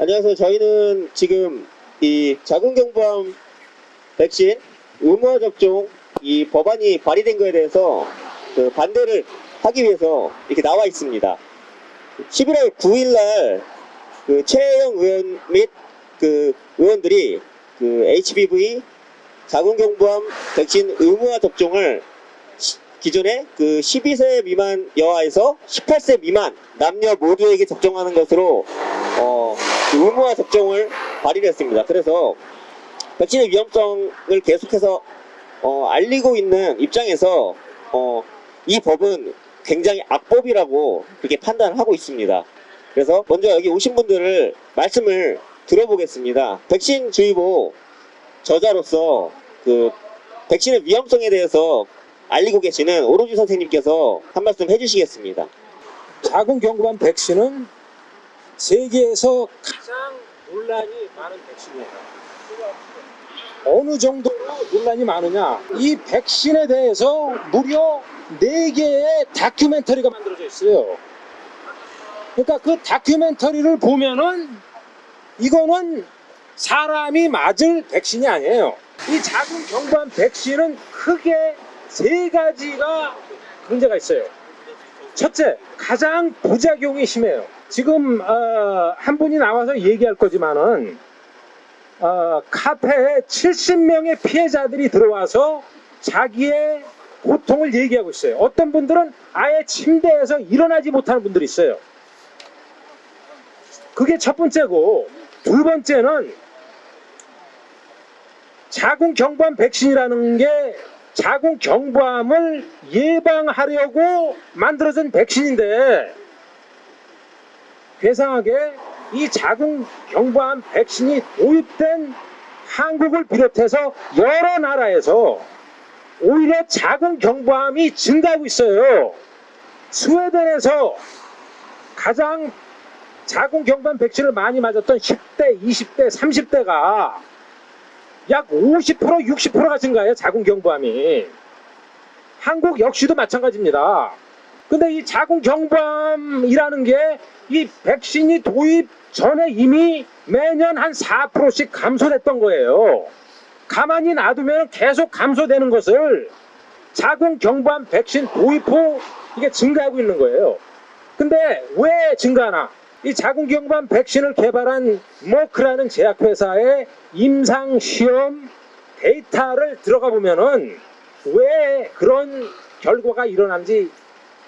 안녕하세요. 저희는 지금 이 자궁경부암 백신 의무화 접종 이 법안이 발의된 거에 대해서 그 반대를 하기 위해서 이렇게 나와 있습니다. 11월 9일 날 그 최혜영 의원 및 그 의원들이 그 HPV 자궁경부암 백신 의무화 접종을 기존에 그 12세 미만 여아에서 18세 미만 남녀 모두에게 접종하는 것으로 그 의무화 접종을 발의를 했습니다. 그래서 백신의 위험성을 계속해서 알리고 있는 입장에서 이 법은 굉장히 악법이라고 그렇게 판단을 하고 있습니다. 그래서 먼저 여기 오신 분들을 말씀을 들어보겠습니다. 백신 주의보 저자로서 그 백신의 위험성에 대해서 알리고 계시는 오로지 선생님께서 한 말씀 해주시겠습니다. 자궁경부암 백신은 세계에서 가장 논란이 많은 백신이에요. 어느 정도로 논란이 많으냐? 이 백신에 대해서 무려 4개의 다큐멘터리가 만들어져 있어요. 그러니까 그 다큐멘터리를 보면은 이거는 사람이 맞을 백신이 아니에요. 이 자궁경부암 백신은 크게 3가지가 문제가 있어요. 첫째, 가장 부작용이 심해요. 지금 한 분이 나와서 얘기할 거지만은 카페에 70명의 피해자들이 들어와서 자기의 고통을 얘기하고 있어요. 어떤 분들은 아예 침대에서 일어나지 못하는 분들이 있어요. 그게 첫 번째고, 두 번째는 자궁경부암 백신이라는 게 자궁경부암을 예방하려고 만들어진 백신인데, 괴상하게 이 자궁경부암 백신이 도입된 한국을 비롯해서 여러 나라에서 오히려 자궁경부암이 증가하고 있어요. 스웨덴에서 가장 자궁경부암 백신을 많이 맞았던 10대, 20대, 30대가 약 50%, 60%가 증가해요. 자궁경부암이. 한국 역시도 마찬가지입니다. 근데 이 자궁경부암이라는 게 이 백신이 도입 전에 이미 매년 한 4%씩 감소됐던 거예요. 가만히 놔두면 계속 감소되는 것을 자궁경부암 백신 도입 후 이게 증가하고 있는 거예요. 근데 왜 증가하나? 이 자궁경부암 백신을 개발한 머크라는 제약회사의 임상시험 데이터를 들어가 보면은 왜 그런 결과가 일어난지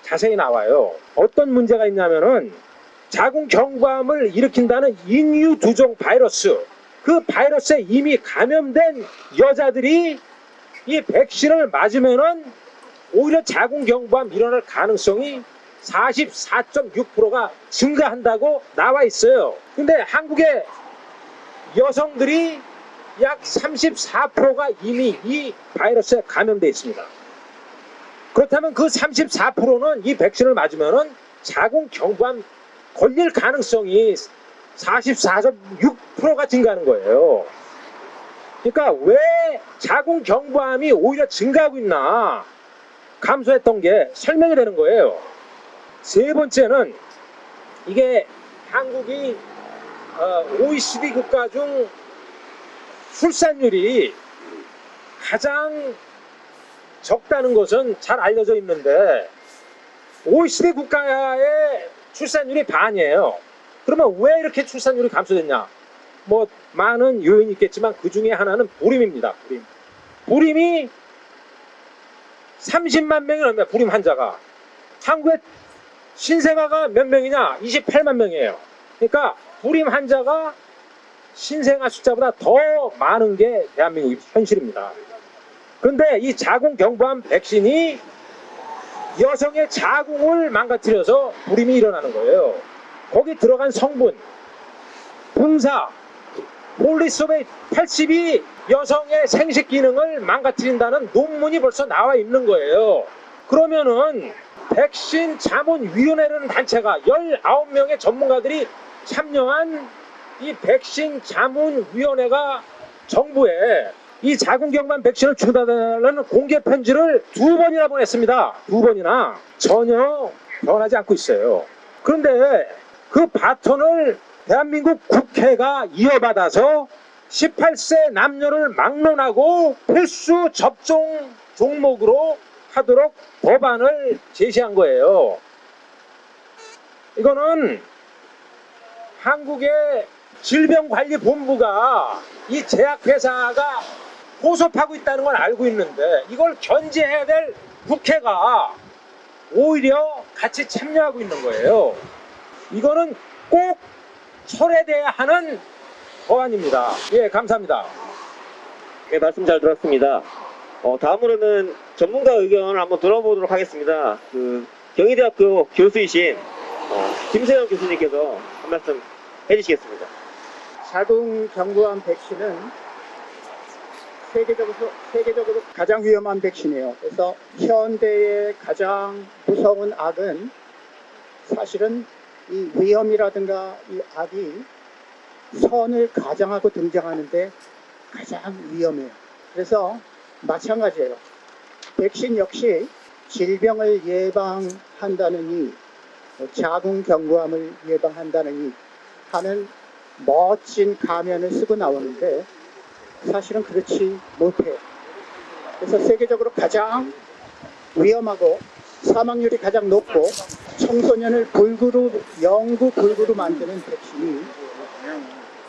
자세히 나와요. 어떤 문제가 있냐면은 자궁경부암을 일으킨다는 인유두종 바이러스, 그 바이러스에 이미 감염된 여자들이 이 백신을 맞으면은 오히려 자궁경부암 일어날 가능성이 44.6%가 증가한다고 나와 있어요. 근데 한국의 여성들이 약 34%가 이미 이 바이러스에 감염되어 있습니다. 그렇다면 그 34%는 이 백신을 맞으면은 자궁경부암 걸릴 가능성이 44.6%가 증가하는 거예요. 그러니까 왜 자궁경부암이 오히려 증가하고 있나 감소했던 게 설명이 되는 거예요. 세 번째는 이게 한국이 OECD 국가 중 출산율이 가장 적다는 것은 잘 알려져 있는데 OECD 국가의 출산율이 반이에요. 그러면 왜 이렇게 출산율이 감소됐냐? 뭐 많은 요인이 있겠지만 그 중에 하나는 불임입니다. 불임이 30만 명이 넘습니다. 불임 환자가. 한국의 신생아가 몇 명이냐? 28만 명이에요. 그러니까 불임 환자가 신생아 숫자보다 더 많은 게 대한민국 현실입니다. 그런데 이 자궁경부암 백신이 여성의 자궁을 망가뜨려서 불임이 일어나는 거예요. 거기 들어간 성분, 분사, 폴리소베이트 80이 여성의 생식 기능을 망가뜨린다는 논문이 벌써 나와 있는 거예요. 그러면은 백신 자문위원회라는 단체가 19명의 전문가들이 참여한 이 백신 자문위원회가 정부에 이 자궁경부암 백신을 주달라는 공개 편지를 2번이나 보냈습니다. 2번이나 전혀 변하지 않고 있어요. 그런데 그 바톤을 대한민국 국회가 이어받아서 18세 남녀를 막론하고 필수 접종 종목으로 하도록 법안을 제시한 거예요. 이거는 한국의 질병관리본부가 이 제약회사가 고소하고 있다는 걸 알고 있는데 이걸 견제해야 될 국회가 오히려 같이 참여하고 있는 거예요. 이거는 꼭 철회돼야 하는 법안입니다. 예, 감사합니다. 네, 말씀 잘 들었습니다. 다음으로는 전문가 의견을 한번 들어보도록 하겠습니다. 경희대학교 교수이신 김세영 교수님께서 한 말씀 해주시겠습니다. 자궁경부암 백신은 세계적으로 가장 위험한 백신이에요. 그래서 현대의 가장 무서운 악은 사실은 이 위험이라든가 이 악이 선을 가장하고 등장하는데 가장 위험해요. 그래서 마찬가지예요. 백신 역시 질병을 예방한다느니 자궁경부암을 예방한다느니 하는 멋진 가면을 쓰고 나오는데 사실은 그렇지 못해요. 그래서 세계적으로 가장 위험하고 사망률이 가장 높고 청소년을 영구 불구로 만드는 백신이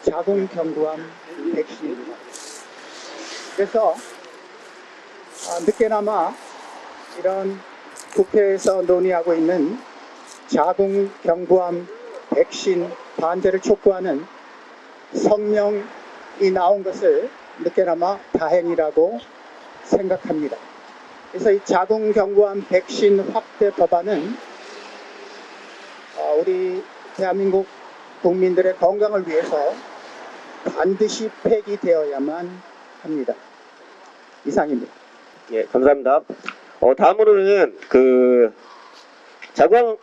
자궁경부암 백신입니다. 그래서 늦게나마 이런 국회에서 논의하고 있는 자궁경부암 백신 반대를 촉구하는 성명이 나온 것을 늦게나마 다행이라고 생각합니다. 그래서 이 자궁경부암 백신 확대 법안은 우리 대한민국 국민들의 건강을 위해서 반드시 폐기되어야만 합니다. 이상입니다. 예, 감사합니다. 다음으로는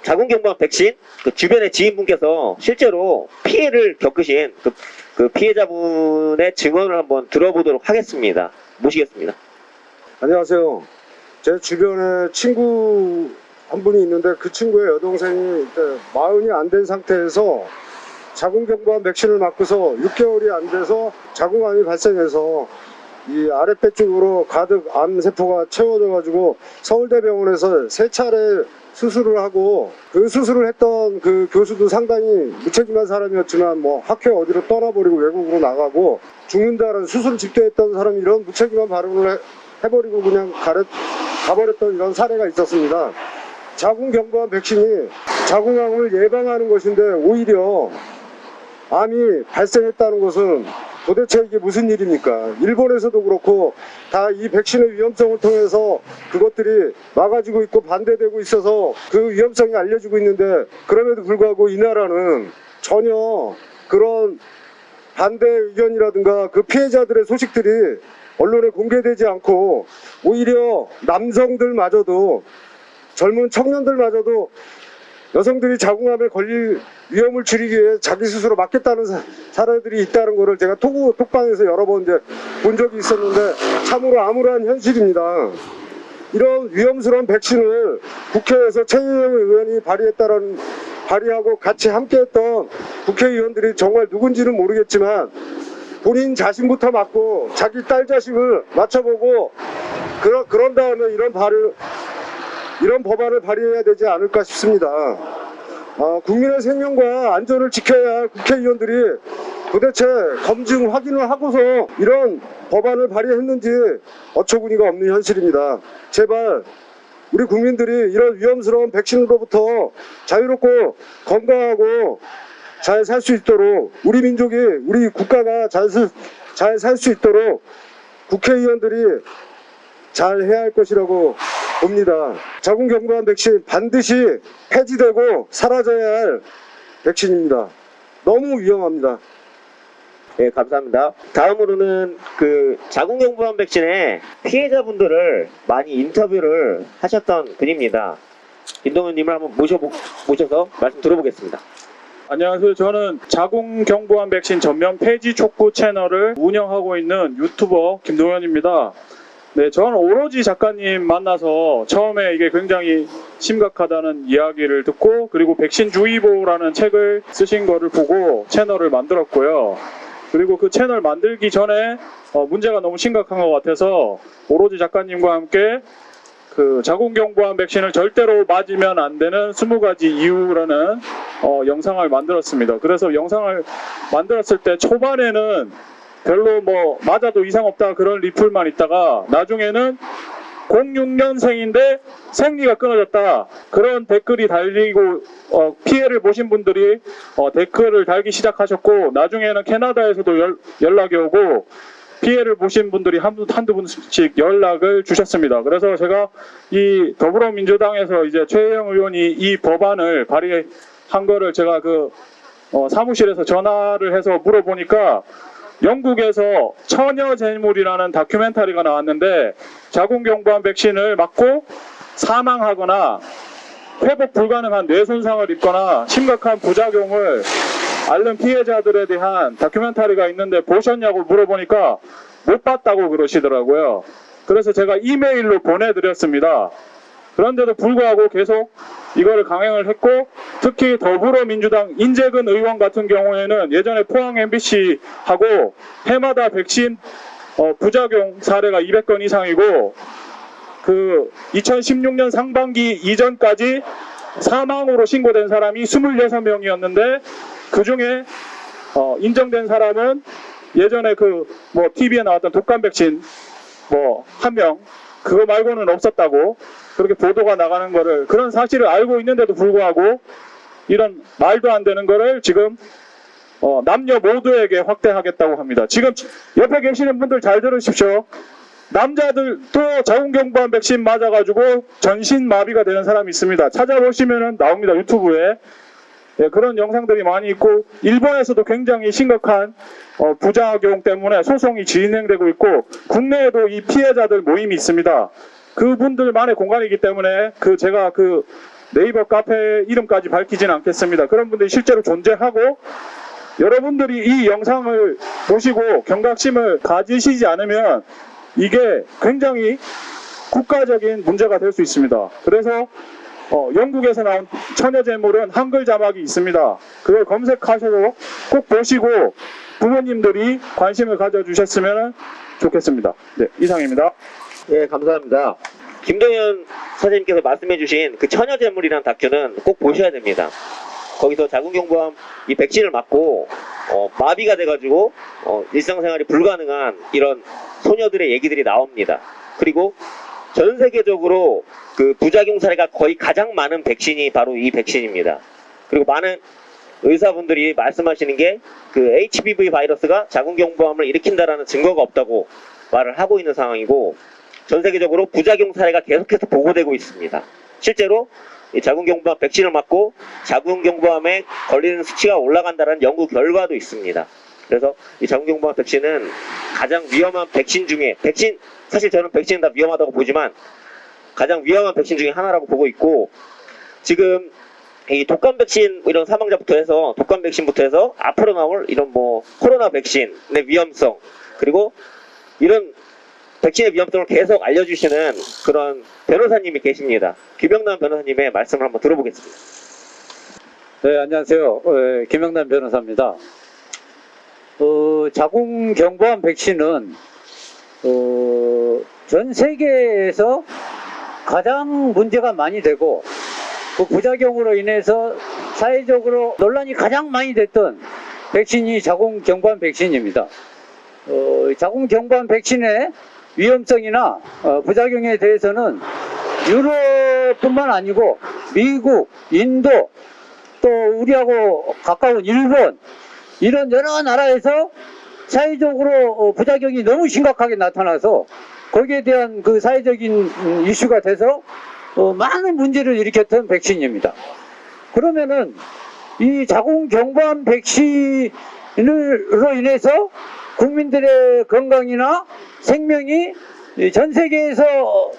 자궁경부암 백신 주변의 지인분께서 실제로 피해를 겪으신 그 피해자분의 증언을 한번 들어보도록 하겠습니다. 모시겠습니다. 안녕하세요. 제 주변에 친구 한 분이 있는데 그 친구의 여동생이 마흔이 안 된 상태에서 자궁경부암 백신을 맞고서 6개월이 안 돼서 자궁암이 발생해서 이 아랫배 쪽으로 가득 암세포가 채워져 가지고 서울대병원에서 3차례 수술을 하고 그 수술을 했던 그 교수도 상당히 무책임한 사람이었지만 뭐 학회 어디로 떠나버리고 외국으로 나가고 죽는다는 수술 집도했던 사람이 이런 무책임한 발언을 해버리고 그냥 가버렸던 이런 사례가 있었습니다. 자궁경부암 백신이 자궁암을 예방하는 것인데 오히려 암이 발생했다는 것은 도대체 이게 무슨 일입니까? 일본에서도 그렇고 다 이 백신의 위험성을 통해서 그것들이 막아지고 있고 반대되고 있어서 그 위험성이 알려지고 있는데 그럼에도 불구하고 이 나라는 전혀 그런 반대 의견이라든가 그 피해자들의 소식들이 언론에 공개되지 않고 오히려 남성들마저도 젊은 청년들마저도 여성들이 자궁암에 걸릴 위험을 줄이기 위해 자기 스스로 맞겠다는 사례들이 있다는 것을 제가 톡방에서 여러 번 이제 본 적이 있었는데 참으로 암울한 현실입니다. 이런 위험스러운 백신을 국회에서 최희영 의원이 발의하고 같이 함께했던 국회의원들이 정말 누군지는 모르겠지만 본인 자신부터 맞고 자기 딸 자식을 맞춰보고 그런 다음에 이런 법안을 발의해야 되지 않을까 싶습니다. 국민의 생명과 안전을 지켜야 할 국회의원들이 도대체 검증 확인을 하고서 이런 법안을 발의했는지 어처구니가 없는 현실입니다. 제발 우리 국민들이 이런 위험스러운 백신으로부터 자유롭고 건강하고 잘 살 수 있도록 우리 민족이 우리 국가가 잘 살 수 있도록 국회의원들이 잘 해야 할 것이라고 봅니다. 자궁경부암 백신 반드시 폐지되고 사라져야 할 백신입니다. 너무 위험합니다. 네, 감사합니다. 다음으로는 자궁경부암 백신의 피해자분들을 많이 인터뷰를 하셨던 분입니다. 김동현님을 한번 모셔서 말씀 들어보겠습니다. 안녕하세요. 저는 자궁경부암 백신 전면 폐지 촉구 채널을 운영하고 있는 유튜버 김동현입니다. 네, 저는 오로지 작가님 만나서 처음에 이게 굉장히 심각하다는 이야기를 듣고 그리고 백신주의보라는 책을 쓰신 거를 보고 채널을 만들었고요. 그리고 그 채널 만들기 전에 문제가 너무 심각한 것 같아서 오로지 작가님과 함께 그 자궁경부암 백신을 절대로 맞으면 안 되는 20가지 이유라는 영상을 만들었습니다. 그래서 영상을 만들었을 때 초반에는 별로 뭐 맞아도 이상 없다 그런 리플만 있다가 나중에는 06년생인데 생리가 끊어졌다 그런 댓글이 달리고 피해를 보신 분들이 댓글을 달기 시작하셨고 나중에는 캐나다에서도 연락이 오고 피해를 보신 분들이 한두 분씩 연락을 주셨습니다. 그래서 제가 이 더불어민주당에서 이제 최혜영 의원이 이 법안을 발의한 거를 제가 그 사무실에서 전화를 해서 물어보니까 영국에서 처녀재물이라는 다큐멘터리가 나왔는데 자궁경부암 백신을 맞고 사망하거나 회복 불가능한 뇌 손상을 입거나 심각한 부작용을 앓는 피해자들에 대한 다큐멘터리가 있는데 보셨냐고 물어보니까 못 봤다고 그러시더라고요. 그래서 제가 이메일로 보내드렸습니다. 그런데도 불구하고 계속 이거를 강행을 했고 특히 더불어민주당 인재근 의원 같은 경우에는 예전에 포항 MBC하고 해마다 백신 부작용 사례가 200건 이상이고 그 2016년 상반기 이전까지 사망으로 신고된 사람이 26명이었는데 그 중에 인정된 사람은 예전에 그 뭐 TV에 나왔던 독감 백신 뭐 1명 그거 말고는 없었다고 그렇게 보도가 나가는 거를 그런 사실을 알고 있는데도 불구하고 이런 말도 안 되는 거를 지금 남녀 모두에게 확대하겠다고 합니다. 지금 옆에 계시는 분들 잘 들으십시오. 남자들도 자궁경부암 백신 맞아가지고 전신마비가 되는 사람이 있습니다. 찾아보시면 나옵니다. 유튜브에. 예, 그런 영상들이 많이 있고 일본에서도 굉장히 심각한 부작용 때문에 소송이 진행되고 있고 국내에도 이 피해자들 모임이 있습니다. 그분들만의 공간이기 때문에 제가 그 네이버 카페 이름까지 밝히지는 않겠습니다. 그런 분들이 실제로 존재하고 여러분들이 이 영상을 보시고 경각심을 가지시지 않으면 이게 굉장히 국가적인 문제가 될 수 있습니다. 그래서 영국에서 나온 처녀재물은 한글 자막이 있습니다. 그걸 검색하셔도 꼭 보시고 부모님들이 관심을 가져주셨으면 좋겠습니다. 네, 이상입니다. 예, 감사합니다. 김동현 선생님께서 말씀해주신 그 처녀재물이라는 다큐는 꼭 보셔야 됩니다. 거기서 자궁경부암 이 백신을 맞고 마비가 돼가지고 일상생활이 불가능한 이런 소녀들의 얘기들이 나옵니다. 그리고 전 세계적으로 그 부작용 사례가 거의 가장 많은 백신이 바로 이 백신입니다. 그리고 많은 의사분들이 말씀하시는 게 그 HPV 바이러스가 자궁경부암을 일으킨다라는 증거가 없다고 말을 하고 있는 상황이고 전 세계적으로 부작용 사례가 계속해서 보고되고 있습니다. 실제로 이 자궁경부암 백신을 맞고 자궁경부암에 걸리는 수치가 올라간다는 연구 결과도 있습니다. 그래서 이 자궁경부암 백신은 가장 위험한 백신 중에 사실 저는 백신은 다 위험하다고 보지만 가장 위험한 백신 중에 하나라고 보고 있고 지금 이 독감 백신 이런 사망자부터 해서 독감 백신부터 해서 앞으로 나올 이런 뭐 코로나 백신의 위험성 그리고 이런 백신의 위험성을 계속 알려주시는 그런 변호사님이 계십니다. 김영남 변호사님의 말씀을 한번 들어보겠습니다. 네, 안녕하세요. 김영남 변호사입니다. 자궁경부암 백신은 전 세계에서 가장 문제가 많이 되고 그 부작용으로 인해서 사회적으로 논란이 가장 많이 됐던 백신이 자궁경부암 백신입니다. 자궁경부암 백신의 위험성이나 부작용에 대해서는 유럽뿐만 아니고 미국, 인도, 또 우리하고 가까운 일본 이런 여러 나라에서 사회적으로 부작용이 너무 심각하게 나타나서 거기에 대한 그 사회적인 이슈가 돼서 많은 문제를 일으켰던 백신입니다. 그러면은 이 자궁경부암 백신으로 인해서 국민들의 건강이나 생명이 전 세계에서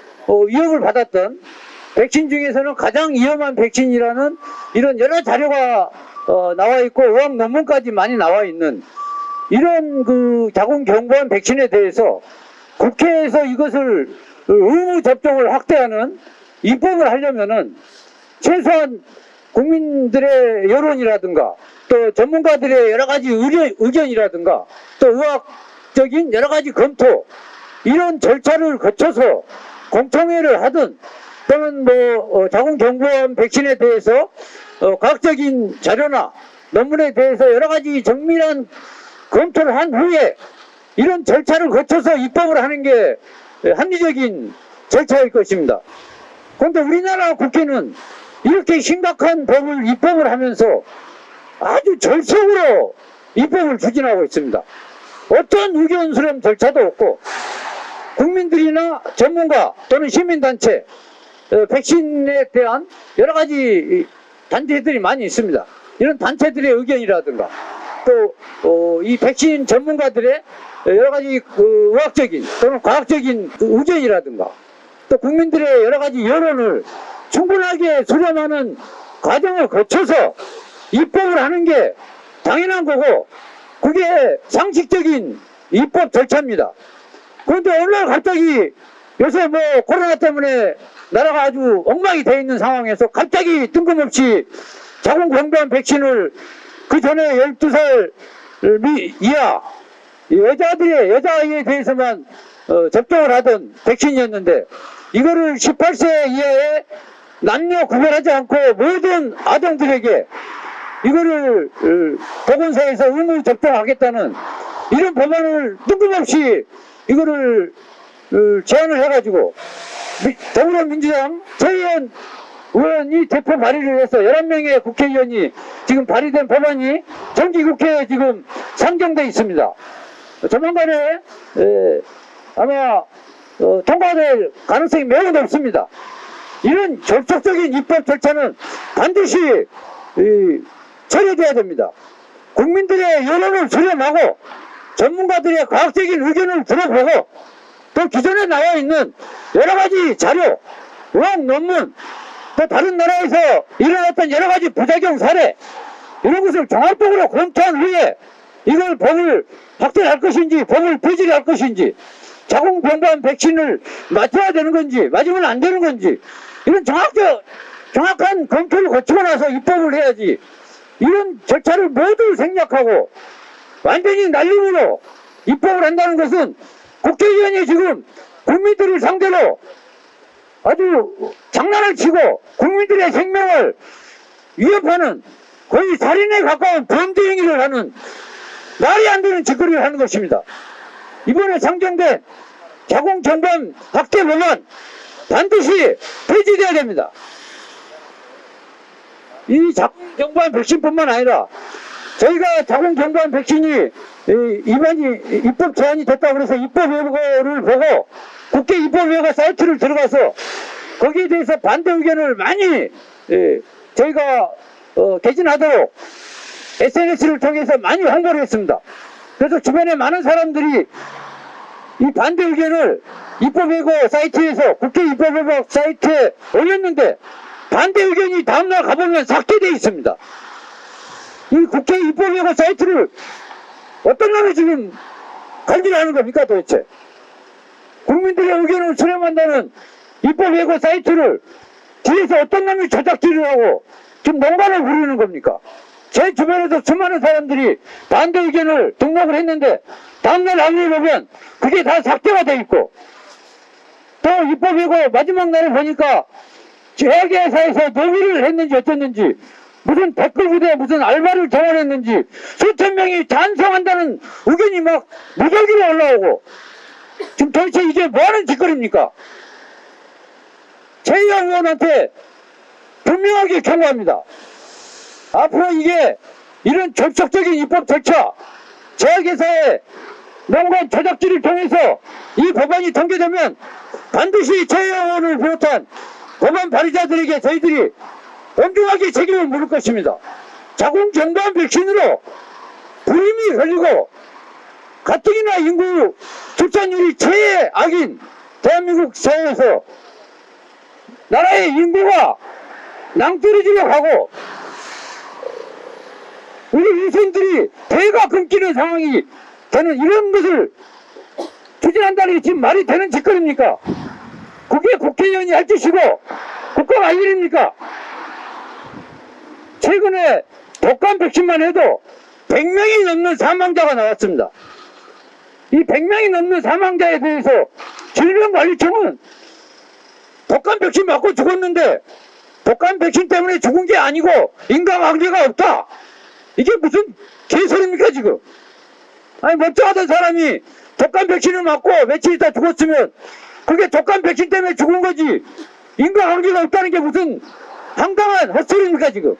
위협을 받았던 백신 중에서는 가장 위험한 백신이라는 이런 여러 자료가 나와 있고 의학 논문까지 많이 나와 있는 이런 그 자궁경부암 백신에 대해서 국회에서 이것을 의무 접종을 확대하는 입법을 하려면은 최소한 국민들의 여론이라든가 또 전문가들의 여러 가지 의견이라든가 또 의학적인 여러 가지 검토 이런 절차를 거쳐서 공청회를 하든 또는 자궁경부암 백신에 대해서 과학적인 자료나 논문에 대해서 여러 가지 정밀한 검토를 한 후에 이런 절차를 거쳐서 입법을 하는 게 합리적인 절차일 것입니다. 그런데 우리나라 국회는 이렇게 심각한 법을 입법을 하면서 아주 절속으로 입법을 추진하고 있습니다. 어떤 의견 수렴 절차도 없고 국민들이나 전문가 또는 시민단체 백신에 대한 여러 가지 단체들이 많이 있습니다. 이런 단체들의 의견이라든가 또 이 백신 전문가들의 여러 가지 의학적인 또는 과학적인 의견이라든가 또 국민들의 여러 가지 여론을 충분하게 수렴하는 과정을 거쳐서 입법을 하는 게 당연한 거고 그게 상식적인 입법 절차입니다. 그런데 오늘 갑자기 요새 코로나 때문에 나라가 아주 엉망이 되어 있는 상황에서 갑자기 뜬금없이 자궁경부암 백신을 그 전에 12살 이하 여자아이에 대해서만 접종을 하던 백신이었는데 이거를 18세 이하의 남녀 구별하지 않고 모든 아동들에게 이거를 보건소에서 의무 접종하겠다는 이런 법안을 뜬금없이 이거를 제안을 해가지고 더불어민주당 최의원 의원이 대표 발의를 해서 11명의 국회의원이 지금 발의된 법안이 정기국회에 지금 상정돼 있습니다. 조만간에 아마 통과될 가능성이 매우 높습니다. 이런 절차적인 입법 절차는 반드시 처리돼야 됩니다. 국민들의 여론을 수렴하고 전문가들의 과학적인 의견을 들어보고 또 기존에 나와 있는 여러 가지 자료, 의학 논문, 또 다른 나라에서 일어났던 여러 가지 부작용 사례 이런 것을 종합적으로 검토한 후에 이걸 법을 확대할 것인지 법을 폐지할 것인지 자궁경부암 백신을 맞춰야 되는 건지 맞으면 안 되는 건지 이런 정확한 검토를 거치고 나서 입법을 해야지 이런 절차를 모두 생략하고 완전히 날림으로 입법을 한다는 것은 국회의원이 지금 국민들을 상대로 아주 장난을 치고 국민들의 생명을 위협하는 거의 살인에 가까운 범죄 행위를 하는 말이 안 되는 짓거리를 하는 것입니다. 이번에 상정된 자궁경부암 확대 법안 반드시 폐지돼야 됩니다. 이 자궁경부암 백신뿐만 아니라 저희가 자궁경부암 백신이 입법 제한이 됐다고 해서 입법 예고를 보고 국회 입법예고 사이트를 들어가서 거기에 대해서 반대 의견을 많이 저희가 개진하도록 SNS를 통해서 많이 홍보를 했습니다. 그래서 주변에 많은 사람들이 이 반대 의견을 입법예고 사이트에서 국회 입법예고 사이트에 올렸는데 반대 의견이 다음날 가보면 삭제되어 있습니다. 이 국회 입법예고 사이트를 어떤 놈이 지금 관리하는 겁니까 도대체? 국민들의 의견을 수렴한다는 입법예고 사이트를 뒤에서 어떤 놈이 조작질을 하고 지금 농간을 부리는 겁니까? 제 주변에도 수많은 사람들이 반대 의견을 등록을 했는데 다음날 알고 보면 그게 다 삭제가 돼 있고 또 입법예고 마지막 날에 보니까 제약회사에서 노비를 했는지 어쨌는지 무슨 댓글 부대에 무슨 알바를 동원했는지 수천 명이 찬성한다는 의견이 막 무더기로 올라오고 지금 도대체 이게 뭐하는 짓거리입니까? 최의원 의원한테 분명하게 경고합니다. 앞으로 이게 이런 절차적인 입법 절차 제약회사의 농간 조작질을 통해서 이 법안이 통과되면 반드시 최의원 의원을 비롯한 법안 발의자들에게 저희들이 엄중하게 책임을 물을 것입니다. 자궁경부암 백신으로 불임이 걸리고 가뜩이나 인구 출산율이 최악인 대한민국 사회에서 나라의 인구가 낭떠러지로 가고 우리 유생들이 배가 끊기는 상황이 되는 이런 것을 추진한다는 게 지금 말이 되는 짓거리입니까? 그게 국회의원이 할 짓이고 국가가 할 일입니까? 최근에 독감 백신만 해도 100명이 넘는 사망자가 나왔습니다. 이 100명이 넘는 사망자에 대해서 질병관리청은 독감 백신 맞고 죽었는데 독감 백신 때문에 죽은 게 아니고 인과관계가 없다. 이게 무슨 개소리입니까 지금? 아니 멀쩡하던 사람이 독감 백신을 맞고 며칠 있다 죽었으면 그게 독감 백신 때문에 죽은 거지 인과관계가 없다는 게 무슨 황당한 헛소리입니까 지금?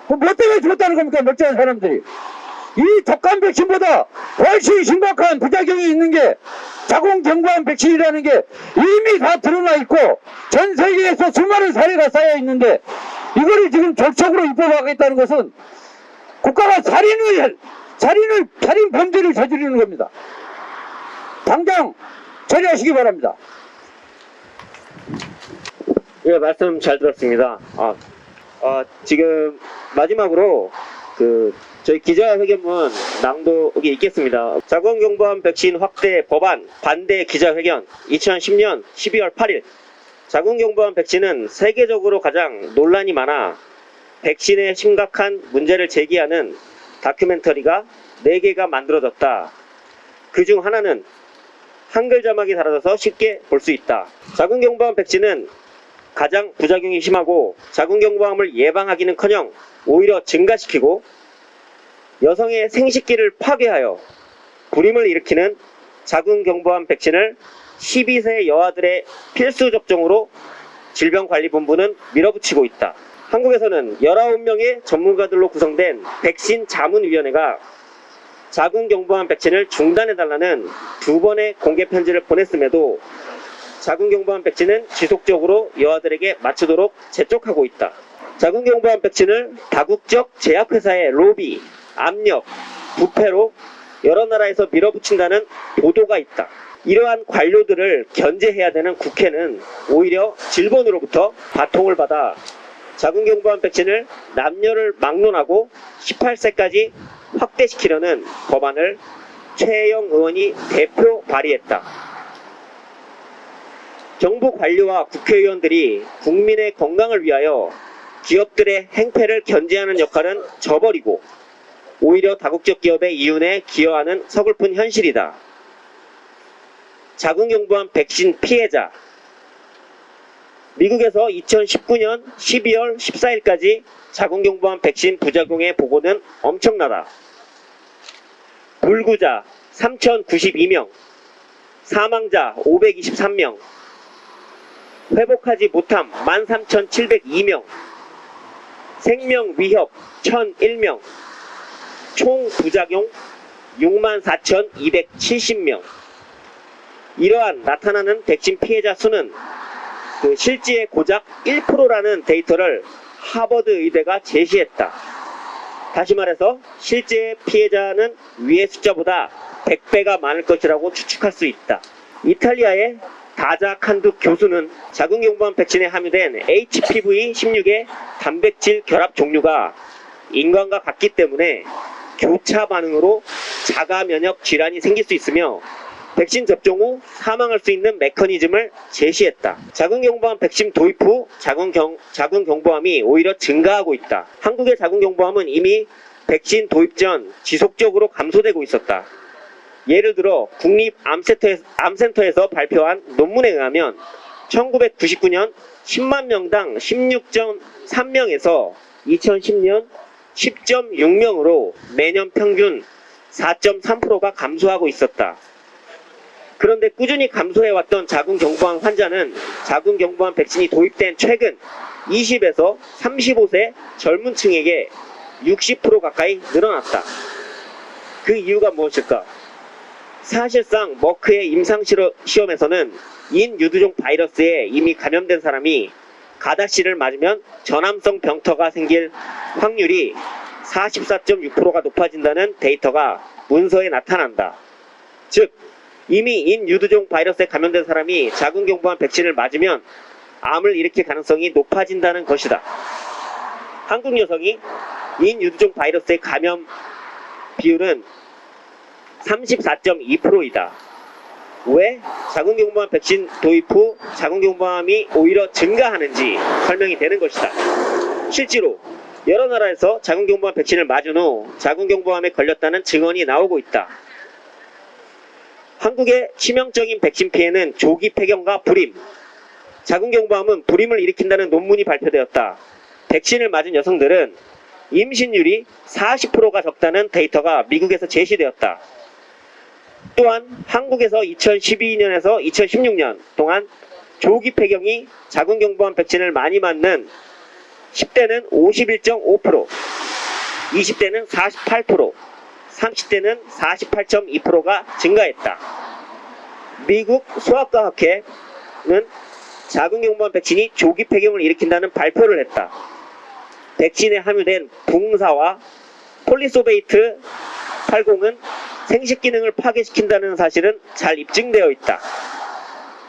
뭐 때문에 죽었다는 겁니까 멀쩡한 사람들이? 이 독감 백신보다 훨씬 심각한 부작용이 있는 게 자궁경부암 백신이라는 게 이미 다 드러나 있고 전 세계에서 수많은 사례가 쌓여 있는데 이거를 지금 적극적으로 입법하겠다는 것은 국가가 살인 범죄를 저지르는 겁니다. 당장 처리하시기 바랍니다. 예, 말씀 잘 들었습니다. 지금 마지막으로 저희 기자회견문 낭독이 있겠습니다. 자궁경부암 백신 확대 법안 반대 기자회견 2010년 12월 8일. 자궁경부암 백신은 세계적으로 가장 논란이 많아 백신의 심각한 문제를 제기하는 다큐멘터리가 4개가 만들어졌다. 그중 하나는 한글 자막이 달아져서 쉽게 볼 수 있다. 자궁경부암 백신은 가장 부작용이 심하고 자궁경부암을 예방하기는커녕 오히려 증가시키고 여성의 생식기를 파괴하여 불임을 일으키는 자궁경부암 백신을 12세 여아들의 필수 접종으로 질병관리본부는 밀어붙이고 있다. 한국에서는 19명의 전문가들로 구성된 백신 자문위원회가 자궁경부암 백신을 중단해달라는 2번의 공개 편지를 보냈음에도 자궁경부암 백신은 지속적으로 여아들에게 맞추도록 재촉하고 있다. 자궁경부암 백신을 다국적 제약회사의 로비, 압력, 부패로 여러 나라에서 밀어붙인다는 보도가 있다. 이러한 관료들을 견제해야 되는 국회는 오히려 질본으로부터 바통을 받아 자궁경부암 백신을 남녀를 막론하고 18세까지 확대시키려는 법안을 최혜영 의원이 대표 발의했다. 정부 관료와 국회의원들이 국민의 건강을 위하여 기업들의 행패를 견제하는 역할은 저버리고 오히려 다국적 기업의 이윤에 기여하는 서글픈 현실이다. 자궁경부암 백신 피해자. 미국에서 2019년 12월 14일까지 자궁경부암 백신 부작용의 보고는 엄청나다. 불구자 3,092명, 사망자 523명, 회복하지 못함 13,702명, 생명 위협 1,001명, 총 부작용 64,270명. 이러한 나타나는 백신 피해자 수는 실제의 고작 1%라는 데이터를 하버드 의대가 제시했다. 다시 말해서 실제 피해자는 위의 숫자보다 100배가 많을 것이라고 추측할 수 있다. 이탈리아의 다자 칸두 교수는 자궁경부암 백신에 함유된 HPV-16의 단백질 결합 종류가 인간과 같기 때문에 교차 반응으로 자가 면역 질환이 생길 수 있으며 백신 접종 후 사망할 수 있는 메커니즘을 제시했다. 자궁경부암 백신 도입 후 자궁경부암이 오히려 증가하고 있다. 한국의 자궁경부암은 이미 백신 도입 전 지속적으로 감소되고 있었다. 예를 들어 국립암센터에서 발표한 논문에 의하면 1999년 10만 명당 16.3명에서 2010년 10.6명으로 매년 평균 4.3%가 감소하고 있었다. 그런데 꾸준히 감소해왔던 자궁경부암 환자는 자궁경부암 백신이 도입된 최근 20에서 35세 젊은 층에게 60% 가까이 늘어났다. 그 이유가 무엇일까? 사실상 머크의 임상시험에서는 인유두종 바이러스에 이미 감염된 사람이 가다씨를 맞으면 전암성 병터가 생길 확률이 44.6%가 높아진다는 데이터가 문서에 나타난다. 즉 이미 인유두종 바이러스에 감염된 사람이 자궁경부암 백신을 맞으면 암을 일으킬 가능성이 높아진다는 것이다. 한국 여성이 인유두종 바이러스의 감염 비율은 34.2%이다. 왜 자궁경부암 백신 도입 후 자궁경부암이 오히려 증가하는지 설명이 되는 것이다. 실제로 여러 나라에서 자궁경부암 백신을 맞은 후 자궁경부암에 걸렸다는 증언이 나오고 있다. 한국의 치명적인 백신 피해는 조기 폐경과 불임, 자궁경부암은 불임을 일으킨다는 논문이 발표되었다. 백신을 맞은 여성들은 임신율이 40%가 적다는 데이터가 미국에서 제시되었다. 또한 한국에서 2012년에서 2016년 동안 조기 폐경이 자궁경부암 백신을 많이 맞는 10대는 51.5%, 20대는 48%, 30대는 48.2%가 증가했다. 미국 소아과학회는 자궁경부암 백신이 조기 폐경을 일으킨다는 발표를 했다. 백신에 함유된 붕사와 폴리소베이트 80은 생식 기능을 파괴시킨다는 사실은 잘 입증되어 있다.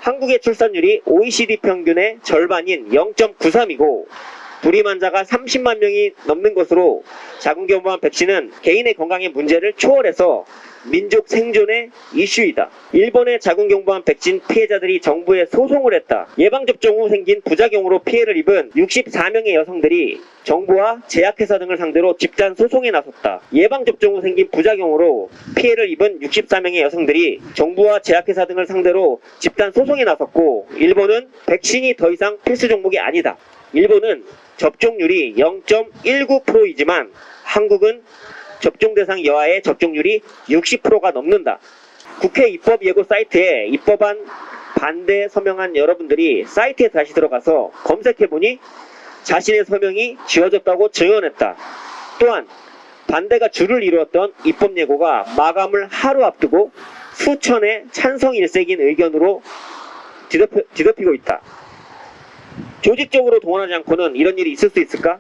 한국의 출산율이 OECD 평균의 절반인 0.93이고 불임 환자가 30만 명이 넘는 것으로 자궁경부암 백신은 개인의 건강의 문제를 초월해서 민족 생존의 이슈이다. 일본의 자궁경부암 백신 피해자들이 정부에 소송을 했다. 예방접종 후 생긴 부작용으로 피해를 입은 64명의 여성들이 정부와 제약회사 등을 상대로 집단 소송에 나섰다. 예방접종 후 생긴 부작용으로 피해를 입은 64명의 여성들이 정부와 제약회사 등을 상대로 집단 소송에 나섰고, 일본은 백신이 더 이상 필수 종목이 아니다. 일본은 접종률이 0.19%이지만 한국은 접종 대상 여아의 접종률이 60%가 넘는다. 국회 입법예고 사이트에 입법안 반대에 서명한 여러분들이 사이트에 다시 들어가서 검색해보니 자신의 서명이 지워졌다고 증언했다. 또한 반대가 줄을 이루었던 입법예고가 마감을 하루 앞두고 수천의 찬성 일색인 의견으로 뒤덮이고 있다. 조직적으로 동원하지 않고는 이런 일이 있을 수 있을까?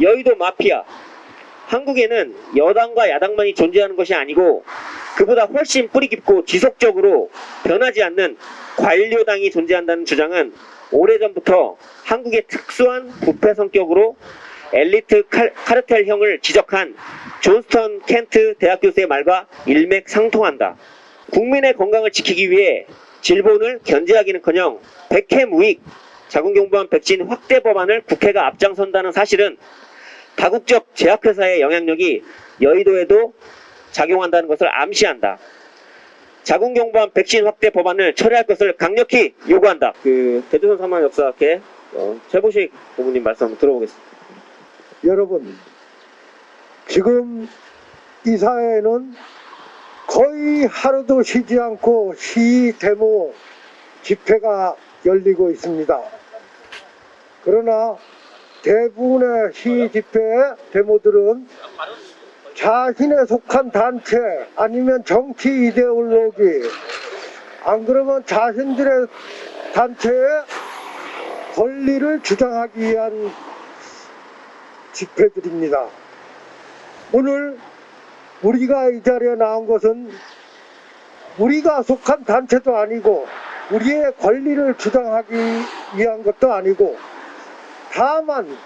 여의도 마피아. 한국에는 여당과 야당만이 존재하는 것이 아니고 그보다 훨씬 뿌리 깊고 지속적으로 변하지 않는 관료당이 존재한다는 주장은 오래전부터 한국의 특수한 부패 성격으로 엘리트 카르텔형을 지적한 존스턴 켄트 대학 교수의 말과 일맥상통한다. 국민의 건강을 지키기 위해 질본을 견제하기는커녕 백해무익 자궁경부암 백신 확대 법안을 국회가 앞장선다는 사실은 다국적 제약회사의 영향력이 여의도에도 작용한다는 것을 암시한다. 자궁경부암 백신 확대 법안을 철회할 것을 강력히 요구한다. 대조선 사망역사학회 최보식 고문님 말씀 한번 들어보겠습니다. 여러분, 지금 이 사회에는 거의 하루도 쉬지 않고 시위, 데모, 집회가 열리고 있습니다. 그러나 대부분의 시위, 집회, 데모들은 자신의 속한 단체 아니면 정치 이데올로기, 안 그러면 자신들의 단체의 권리를 주장하기 위한 집회들입니다. 오늘 우리가 이 자리에 나온 것은 우리가 속한 단체도 아니고 우리의 권리를 주장하기 위한 것도 아니고, 다만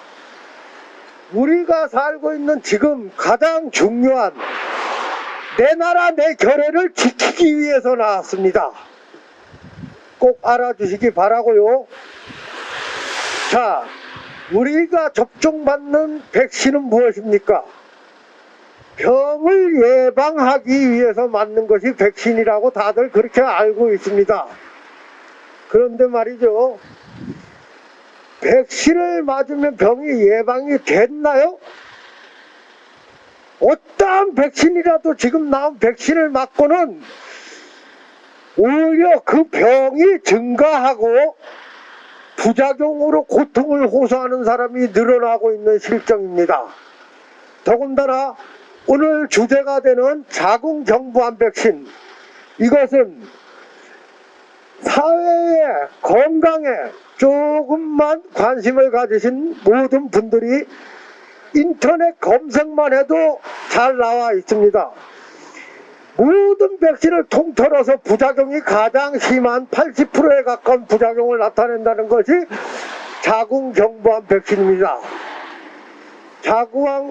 우리가 살고 있는 지금 가장 중요한 내 나라 내 결의를 지키기 위해서 나왔습니다. 꼭 알아주시기 바라고요. 자, 우리가 접종받는 백신은 무엇입니까? 병을 예방하기 위해서 맞는 것이 백신이라고 다들 그렇게 알고 있습니다. 그런데 말이죠, 백신을 맞으면 병이 예방이 됐나요? 어떠한 백신이라도 지금 나온 백신을 맞고는 오히려 그 병이 증가하고 부작용으로 고통을 호소하는 사람이 늘어나고 있는 실정입니다. 더군다나 오늘 주제가 되는 자궁경부암 백신, 이것은 사회의 건강에 조금만 관심을 가지신 모든 분들이 인터넷 검색만 해도 잘 나와 있습니다. 모든 백신을 통틀어서 부작용이 가장 심한 80%에 가까운 부작용을 나타낸다는 것이 자궁경부암 백신입니다.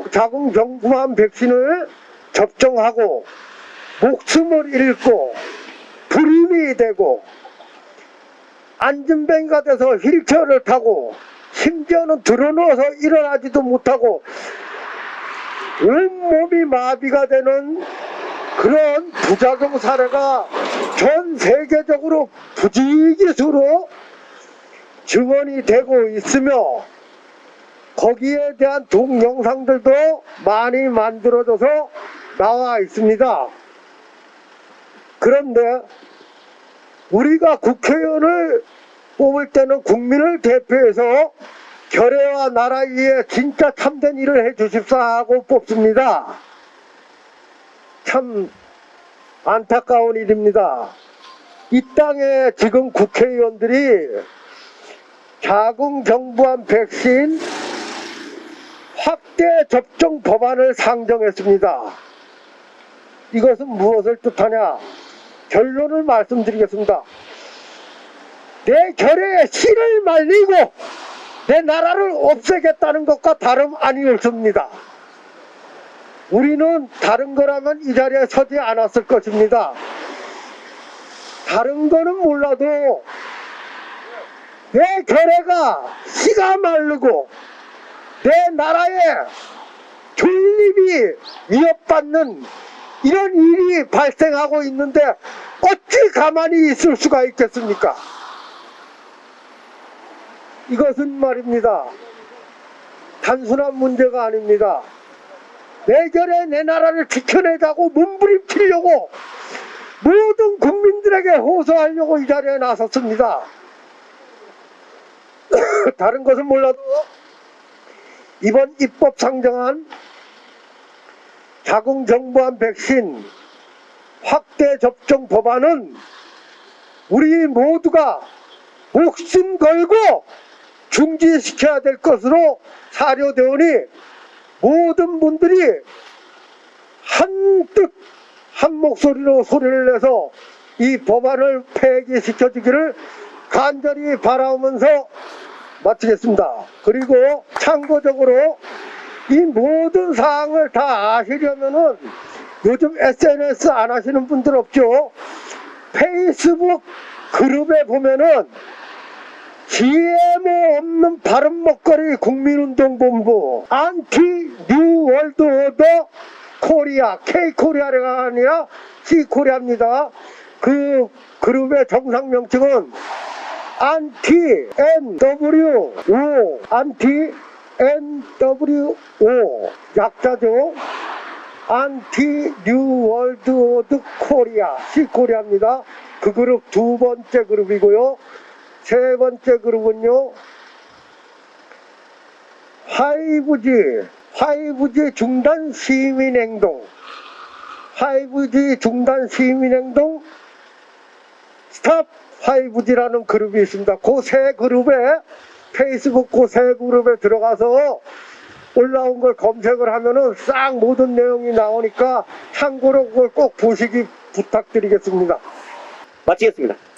자궁경부암 백신을 접종하고 목숨을 잃고 휠체어이 되고 안전뱅이가 돼서 휠체어를 타고 심지어는 드러누워서 일어나지도 못하고 온몸이 마비가 되는 그런 부작용 사례가 전 세계적으로 부지기수로 증언이 되고 있으며 거기에 대한 동영상들도 많이 만들어져서 나와 있습니다. 그런데 우리가 국회의원을 뽑을 때는 국민을 대표해서 결의와 나라 위에 진짜 참된 일을 해주십사 하고 뽑습니다. 참 안타까운 일입니다. 이 땅에 지금 국회의원들이 자궁경부암 백신 확대 접종 법안을 상정했습니다. 이것은 무엇을 뜻하냐? 결론을 말씀드리겠습니다. 내 결의에 씨를 말리고 내 나라를 없애겠다는 것과 다름 아니었습니다. 우리는 다른 거라면 이 자리에 서지 않았을 것입니다. 다른 거는 몰라도 내 결의가 씨가 마르고 내 나라의 존립이 위협받는 이런 일이 발생하고 있는데 어찌 가만히 있을 수가 있겠습니까? 이것은 말입니다. 단순한 문제가 아닙니다. 내 결에 내 나라를 지켜내자고 몸부림치려고 모든 국민들에게 호소하려고 이 자리에 나섰습니다. 다른 것은 몰라도 이번 입법 상정한 자궁경부암 백신 확대 접종 법안은 우리 모두가 목숨 걸고 중지시켜야 될 것으로 사료되오니 모든 분들이 한뜻 한 목소리로 소리를 내서 이 법안을 폐기시켜주기를 간절히 바라오면서 마치겠습니다. 그리고 참고적으로 이 모든 사항을 다 아시려면은 요즘 SNS 안 하시는 분들 없죠? 페이스북 그룹에 보면은 GMO 없는 바른 먹거리 국민운동본부 안티 뉴 월드 오더 코리아 K코리아가 아니라 C코리아입니다. 그 그룹의 정상 명칭은 안티 NWO 안티 NWO 약자죠. 안티 뉴 월드 오더 코리아 C코리아입니다. 그 그룹 두 번째 그룹이고요. 세 번째 그룹은요, 5G 중단 시민행동, 5G 중단 시민행동, 스탑 5G라는 그룹이 있습니다. 그 세 그룹에, 페이스북 그 세 그룹에 들어가서 올라온 걸 검색을 하면은 싹 모든 내용이 나오니까 참고로 그걸 꼭 보시기 부탁드리겠습니다. 마치겠습니다.